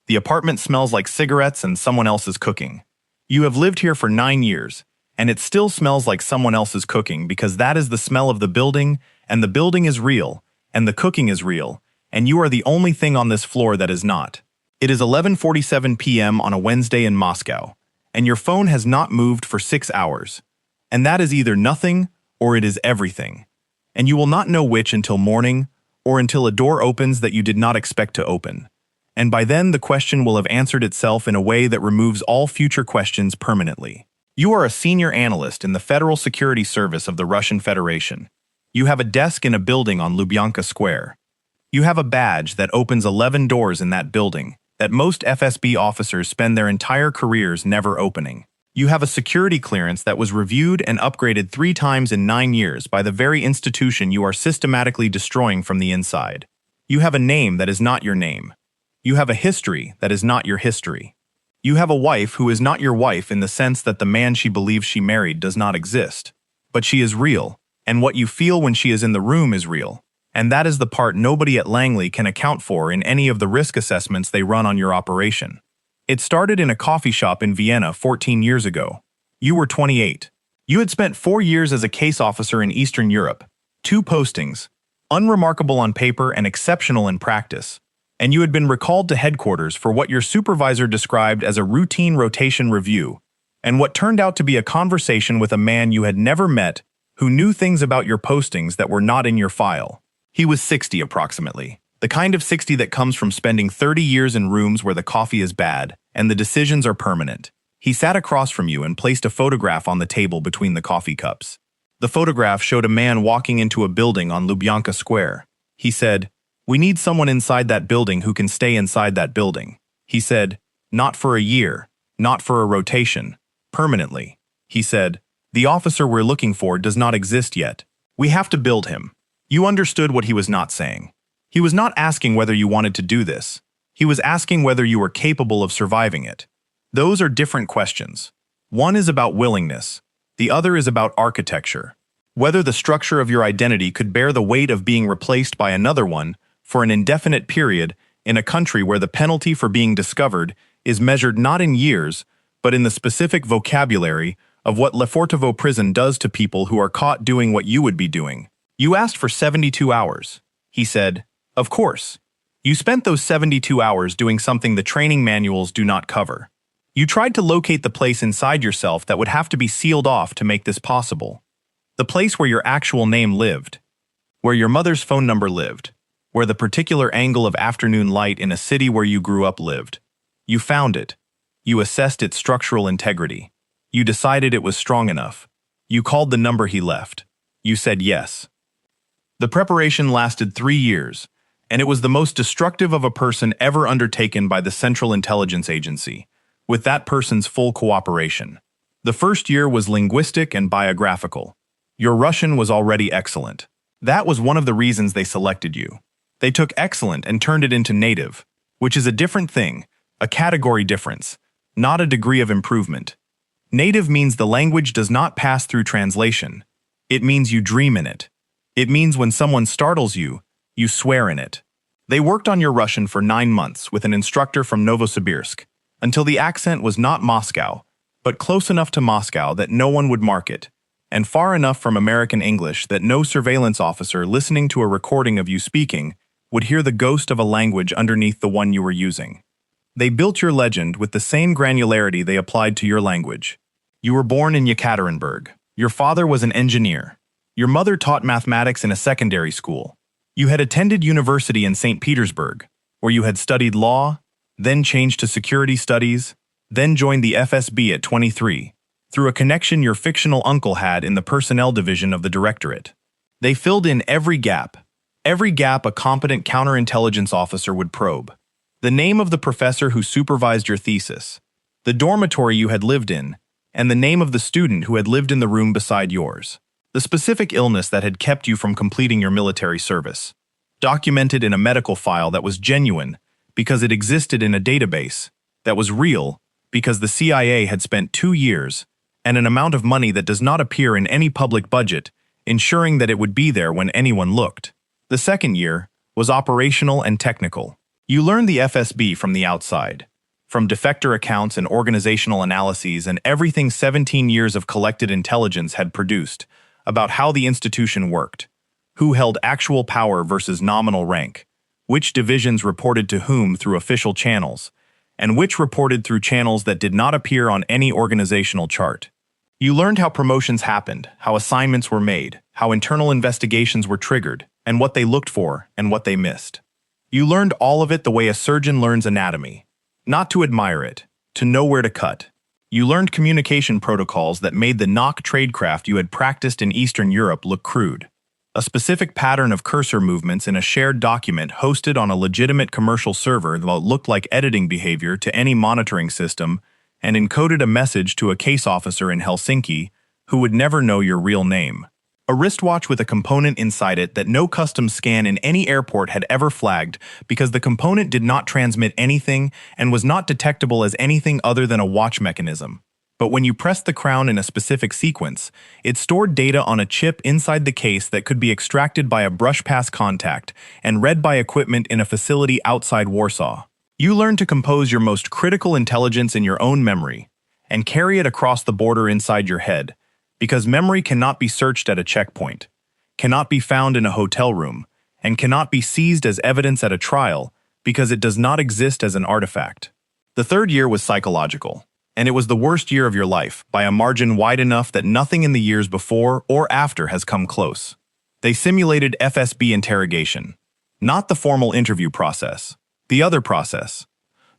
The apartment smells like cigarettes and someone else's cooking. You have lived here for 9 years, and it still smells like someone else's cooking because that is the smell of the building, and the building is real, and the cooking is real, and you are the only thing on this floor that is not. It is 11:47 p.m. on a Wednesday in Moscow, and your phone has not moved for 6 hours. And that is either nothing or it is everything. And you will not know which until morning or until a door opens that you did not expect to open. And by then the question will have answered itself in a way that removes all future questions permanently. You are a senior analyst in the Federal Security Service of the Russian Federation. You have a desk in a building on Lubyanka Square. You have a badge that opens 11 doors in that building that most FSB officers spend their entire careers never opening. You have a security clearance that was reviewed and upgraded 3 times in 9 years by the very institution you are systematically destroying from the inside. You have a name that is not your name. You have a history that is not your history. You have a wife who is not your wife in the sense that the man she believes she married does not exist. But she is real, and what you feel when she is in the room is real. And that is the part nobody at Langley can account for in any of the risk assessments they run on your operation. It started in a coffee shop in Vienna 14 years ago. You were 28. You had spent 4 years as a case officer in Eastern Europe, 2 postings, unremarkable on paper and exceptional in practice, and you had been recalled to headquarters for what your supervisor described as a routine rotation review, and what turned out to be a conversation with a man you had never met who knew things about your postings that were not in your file. He was 60 approximately. The kind of 60 that comes from spending 30 years in rooms where the coffee is bad and the decisions are permanent. He sat across from you and placed a photograph on the table between the coffee cups. The photograph showed a man walking into a building on Lubyanka Square. He said, "We need someone inside that building who can stay inside that building." He said, "Not for a year, not for a rotation, permanently." He said, "The officer we're looking for does not exist yet. We have to build him." You understood what he was not saying. He was not asking whether you wanted to do this. He was asking whether you were capable of surviving it. Those are different questions. One is about willingness. The other is about architecture. Whether the structure of your identity could bear the weight of being replaced by another one for an indefinite period in a country where the penalty for being discovered is measured not in years, but in the specific vocabulary of what Lefortovo prison does to people who are caught doing what you would be doing. You asked for 72 hours. He said, "Of course." You spent those 72 hours doing something the training manuals do not cover. You tried to locate the place inside yourself that would have to be sealed off to make this possible. The place where your actual name lived, where your mother's phone number lived, where the particular angle of afternoon light in a city where you grew up lived. You found it. You assessed its structural integrity. You decided it was strong enough. You called the number he left. You said yes. The preparation lasted 3 years, and it was the most destructive of a person ever undertaken by the Central Intelligence Agency, with that person's full cooperation. The first year was linguistic and biographical. Your Russian was already excellent. That was one of the reasons they selected you. They took excellent and turned it into native, which is a different thing, a category difference, not a degree of improvement. Native means the language does not pass through translation. It means you dream in it. It means when someone startles you, you swear in it. They worked on your Russian for 9 months with an instructor from Novosibirsk, until the accent was not Moscow, but close enough to Moscow that no one would mark it, and far enough from American English that no surveillance officer listening to a recording of you speaking would hear the ghost of a language underneath the one you were using. They built your legend with the same granularity they applied to your language. You were born in Yekaterinburg. Your father was an engineer. Your mother taught mathematics in a secondary school. You had attended university in St. Petersburg, where you had studied law, then changed to security studies, then joined the FSB at 23, through a connection your fictional uncle had in the personnel division of the directorate. They filled in every gap a competent counterintelligence officer would probe. The name of the professor who supervised your thesis, the dormitory you had lived in, and the name of the student who had lived in the room beside yours. The specific illness that had kept you from completing your military service, documented in a medical file that was genuine because it existed in a database, that was real because the CIA had spent 2 years and an amount of money that does not appear in any public budget, ensuring that it would be there when anyone looked. The second year was operational and technical. You learned the FSB from the outside, from defector accounts and organizational analyses and everything 17 years of collected intelligence had produced about how the institution worked, who held actual power versus nominal rank, which divisions reported to whom through official channels, and which reported through channels that did not appear on any organizational chart. You learned how promotions happened, how assignments were made, how internal investigations were triggered, and what they looked for and what they missed. You learned all of it the way a surgeon learns anatomy, not to admire it, to know where to cut. You learned communication protocols that made the knock tradecraft you had practiced in Eastern Europe look crude. A specific pattern of cursor movements in a shared document hosted on a legitimate commercial server that looked like editing behavior to any monitoring system and encoded a message to a case officer in Helsinki who would never know your real name. A wristwatch with a component inside it that no customs scan in any airport had ever flagged because the component did not transmit anything and was not detectable as anything other than a watch mechanism. But when you pressed the crown in a specific sequence, it stored data on a chip inside the case that could be extracted by a brush pass contact and read by equipment in a facility outside Warsaw. You learned to compose your most critical intelligence in your own memory and carry it across the border inside your head, because memory cannot be searched at a checkpoint, cannot be found in a hotel room, and cannot be seized as evidence at a trial because it does not exist as an artifact. The third year was psychological, and it was the worst year of your life by a margin wide enough that nothing in the years before or after has come close. They simulated FSB interrogation, not the formal interview process, the other process,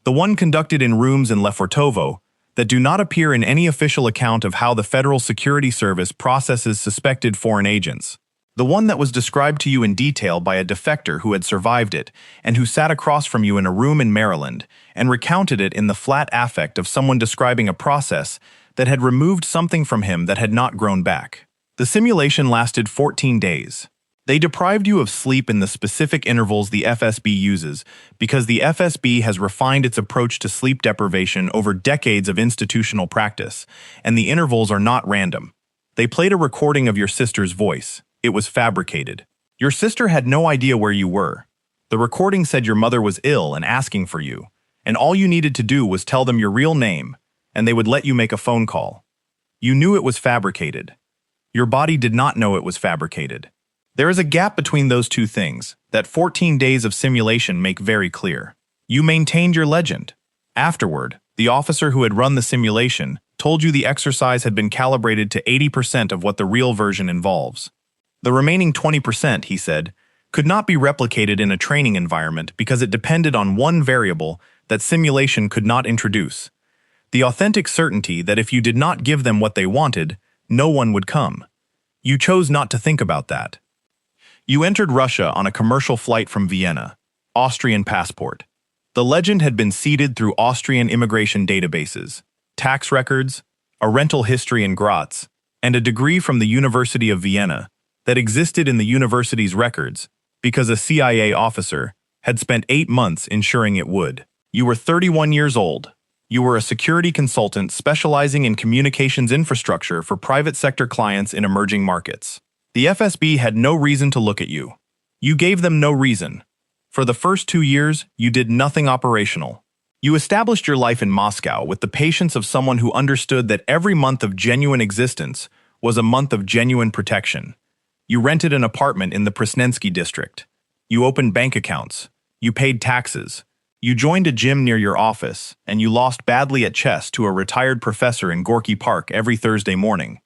the one conducted in rooms in Lefortovo that do not appear in any official account of how the Federal Security Service processes suspected foreign agents, the one that was described to you in detail by a defector who had survived it and who sat across from you in a room in Maryland and recounted it in the flat affect of someone describing a process that had removed something from him that had not grown back. The simulation lasted 14 days. They deprived you of sleep in the specific intervals the FSB uses because the FSB has refined its approach to sleep deprivation over decades of institutional practice, and the intervals are not random. They played a recording of your sister's voice. It was fabricated. Your sister had no idea where you were. The recording said your mother was ill and asking for you, and all you needed to do was tell them your real name, and they would let you make a phone call. You knew it was fabricated. Your body did not know it was fabricated. There is a gap between those two things that 14 days of simulation make very clear. You maintained your legend. Afterward, the officer who had run the simulation told you the exercise had been calibrated to 80% of what the real version involves. The remaining 20%, he said, could not be replicated in a training environment because it depended on one variable that simulation could not introduce: the authentic certainty that if you did not give them what they wanted, no one would come. You chose not to think about that. You entered Russia on a commercial flight from Vienna, Austrian passport. The legend had been seeded through Austrian immigration databases, tax records, a rental history in Graz, and a degree from the University of Vienna that existed in the university's records because a CIA officer had spent 8 months ensuring it would. You were 31 years old. You were a security consultant specializing in communications infrastructure for private sector clients in emerging markets. The FSB had no reason to look at you. You gave them no reason. For the first 2 years, you did nothing operational. You established your life in Moscow with the patience of someone who understood that every month of genuine existence was a month of genuine protection. You rented an apartment in the Presnensky district. You opened bank accounts. You paid taxes. You joined a gym near your office, and you lost badly at chess to a retired professor in Gorky Park every Thursday morning.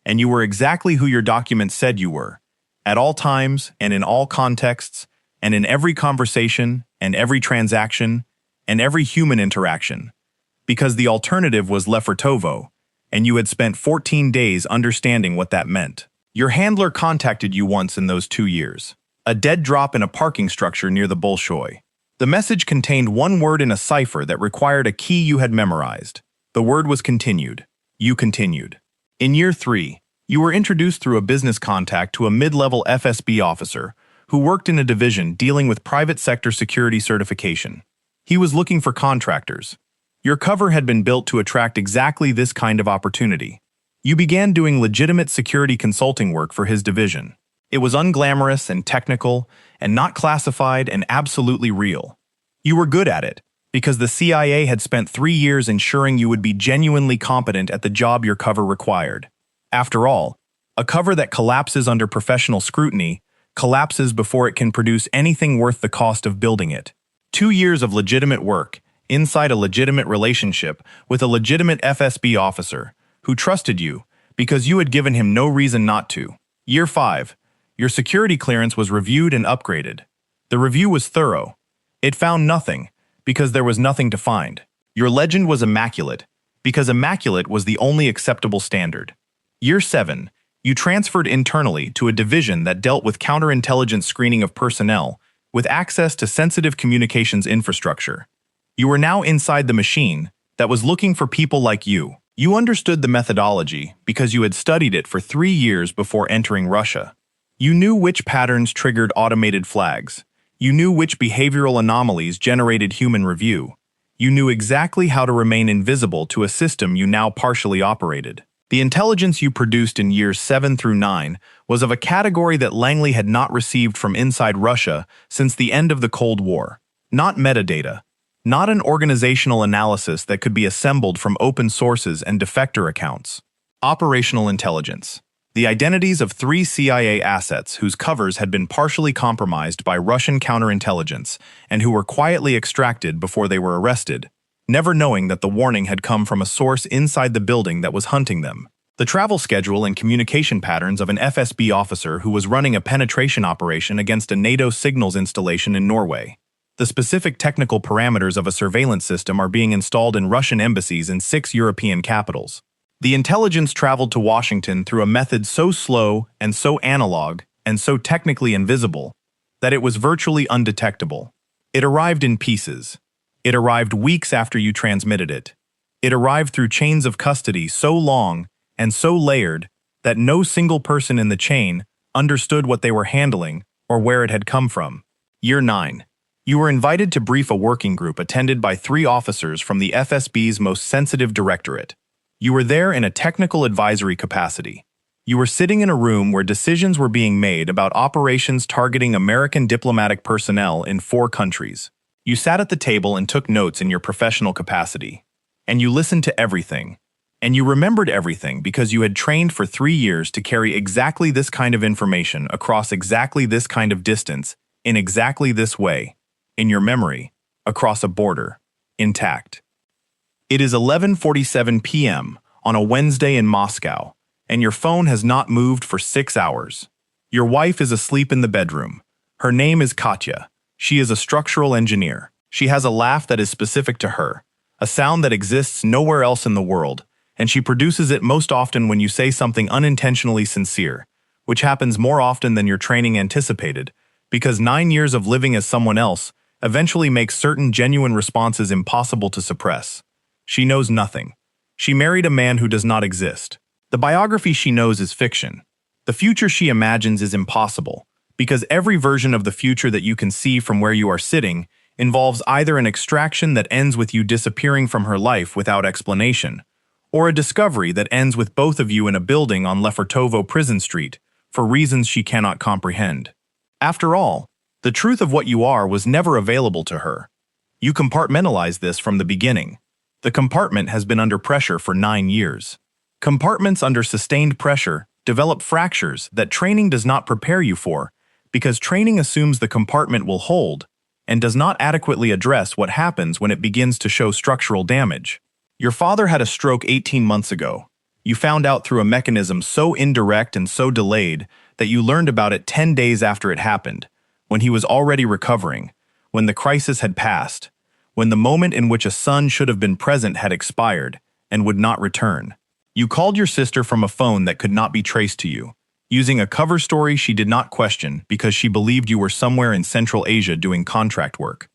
And you were exactly who your documents said you were, at all times and in all contexts, and in every conversation and every transaction and every human interaction, because the alternative was Lefortovo, and you had spent 14 days understanding what that meant. Your handler contacted you once in those 2 years, a dead drop in a parking structure near the Bolshoi. The message contained one word in a cipher that required a key you had memorized. The word was continued. You continued. In year 3, you were introduced through a business contact to a mid-level FSB officer who worked in a division dealing with private sector security certification. He was looking for contractors. Your cover had been built to attract exactly this kind of opportunity. You began doing legitimate security consulting work for his division. It was unglamorous and technical and not classified and absolutely real. You were good at it, because the CIA had spent 3 years ensuring you would be genuinely competent at the job your cover required. After all, a cover that collapses under professional scrutiny collapses before it can produce anything worth the cost of building it. 2 years of legitimate work, inside a legitimate relationship with a legitimate FSB officer who trusted you because you had given him no reason not to. Year 5. Your security clearance was reviewed and upgraded. The review was thorough. It found nothing, because there was nothing to find. Your legend was immaculate, because immaculate was the only acceptable standard. Year 7. You transferred internally to a division that dealt with counterintelligence screening of personnel, with access to sensitive communications infrastructure. You were now inside the machine that was looking for people like you. You understood the methodology because you had studied it for 3 years before entering Russia. You knew which patterns triggered automated flags. You knew which behavioral anomalies generated human review. You knew exactly how to remain invisible to a system you now partially operated. The intelligence you produced in years 7 through 9 was of a category that Langley had not received from inside Russia since the end of the Cold War. Not metadata. Not an organizational analysis that could be assembled from open sources and defector accounts. Operational intelligence. The identities of 3 CIA assets whose covers had been partially compromised by Russian counterintelligence and who were quietly extracted before they were arrested, never knowing that the warning had come from a source inside the building that was hunting them. The travel schedule and communication patterns of an FSB officer who was running a penetration operation against a NATO signals installation in Norway. The specific technical parameters of a surveillance system are being installed in Russian embassies in 6 European capitals. The intelligence traveled to Washington through a method so slow and so analog and so technically invisible that it was virtually undetectable. It arrived in pieces. It arrived weeks after you transmitted it. It arrived through chains of custody so long and so layered that no single person in the chain understood what they were handling or where it had come from. Year 9. You were invited to brief a working group attended by 3 officers from the FSB's most sensitive directorate. You were there in a technical advisory capacity. You were sitting in a room where decisions were being made about operations targeting American diplomatic personnel in 4 countries. You sat at the table and took notes in your professional capacity. And you listened to everything. And you remembered everything because you had trained for 3 years to carry exactly this kind of information across exactly this kind of distance, in exactly this way, in your memory, across a border, intact. It is 11:47 p.m. on a Wednesday in Moscow, and your phone has not moved for 6 hours. Your wife is asleep in the bedroom. Her name is Katya. She is a structural engineer. She has a laugh that is specific to her, a sound that exists nowhere else in the world, and she produces it most often when you say something unintentionally sincere, which happens more often than your training anticipated, because 9 years of living as someone else eventually makes certain genuine responses impossible to suppress. She knows nothing. She married a man who does not exist. The biography she knows is fiction. The future she imagines is impossible, because every version of the future that you can see from where you are sitting involves either an extraction that ends with you disappearing from her life without explanation, or a discovery that ends with both of you in a building on Lefortovo Prison Street for reasons she cannot comprehend. After all, the truth of what you are was never available to her. You compartmentalized this from the beginning. The compartment has been under pressure for 9 years. Compartments under sustained pressure develop fractures that training does not prepare you for, because training assumes the compartment will hold and does not adequately address what happens when it begins to show structural damage. Your father had a stroke 18 months ago. You found out through a mechanism so indirect and so delayed that you learned about it 10 days after it happened, when he was already recovering, when the crisis had passed, when the moment in which a son should have been present had expired and would not return. You called your sister from a phone that could not be traced to you, using a cover story she did not question because she believed you were somewhere in Central Asia doing contract work.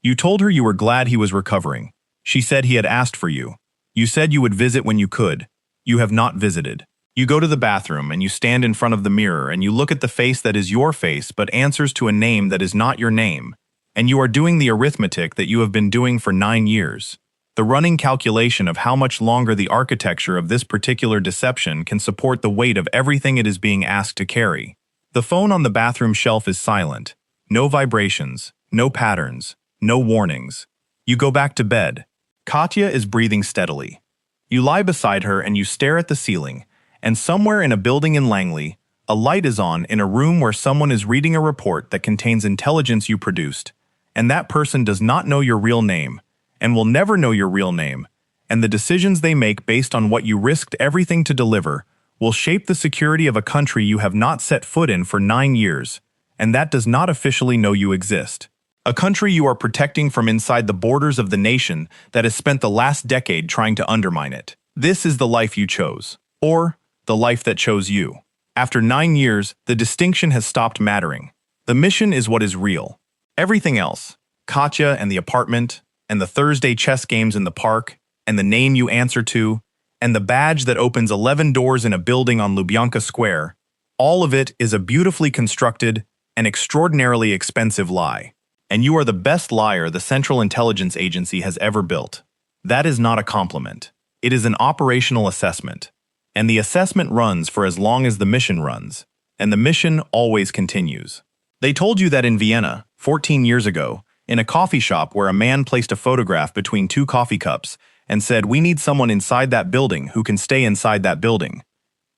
You told her you were glad he was recovering. She said he had asked for you. You said you would visit when you could. You have not visited. You go to the bathroom and you stand in front of the mirror and you look at the face that is your face but answers to a name that is not your name, and you are doing the arithmetic that you have been doing for 9 years. The running calculation of how much longer the architecture of this particular deception can support the weight of everything it is being asked to carry. The phone on the bathroom shelf is silent. No vibrations, no patterns, No warnings. You go back to bed. Katya is breathing steadily. You lie beside her and you stare at the ceiling, and somewhere in a building in Langley, a light is on in a room where someone is reading a report that contains intelligence you produced, and that person does not know your real name, and will never know your real name, and the decisions they make based on what you risked everything to deliver will shape the security of a country you have not set foot in for 9 years, and that does not officially know you exist. A country you are protecting from inside the borders of the nation that has spent the last decade trying to undermine it. This is the life you chose, or the life that chose you. After 9 years, the distinction has stopped mattering. The mission is what is real. Everything else, Katya and the apartment, and the Thursday chess games in the park, and the name you answer to, and the badge that opens 11 doors in a building on Lubyanka Square, all of it is a beautifully constructed and extraordinarily expensive lie. And you are the best liar the Central Intelligence Agency has ever built. That is not a compliment. It is an operational assessment. And the assessment runs for as long as the mission runs. And the mission always continues. They told you that in Vienna, 14 years ago, in a coffee shop where a man placed a photograph between 2 coffee cups and said, "We need someone inside that building who can stay inside that building."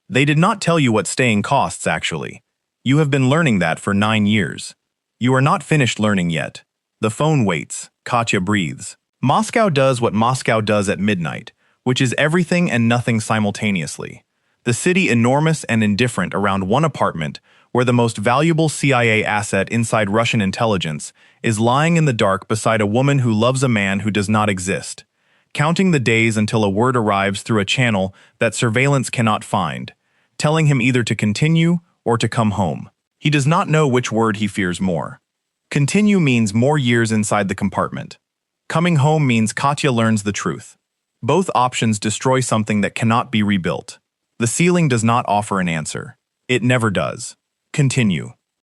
They did not tell you what staying costs, actually. You have been learning that for 9 years. You are not finished learning yet. The phone waits. Katya breathes. Moscow does what Moscow does at midnight, which is everything and nothing simultaneously. The city enormous and indifferent around one apartment where the most valuable CIA asset inside Russian intelligence is lying in the dark beside a woman who loves a man who does not exist, counting the days until a word arrives through a channel that surveillance cannot find, telling him either to continue or to come home. He does not know which word he fears more. Continue means more years inside the compartment. Coming home means Katya learns the truth. Both options destroy something that cannot be rebuilt. The ceiling does not offer an answer. It never does. Continue.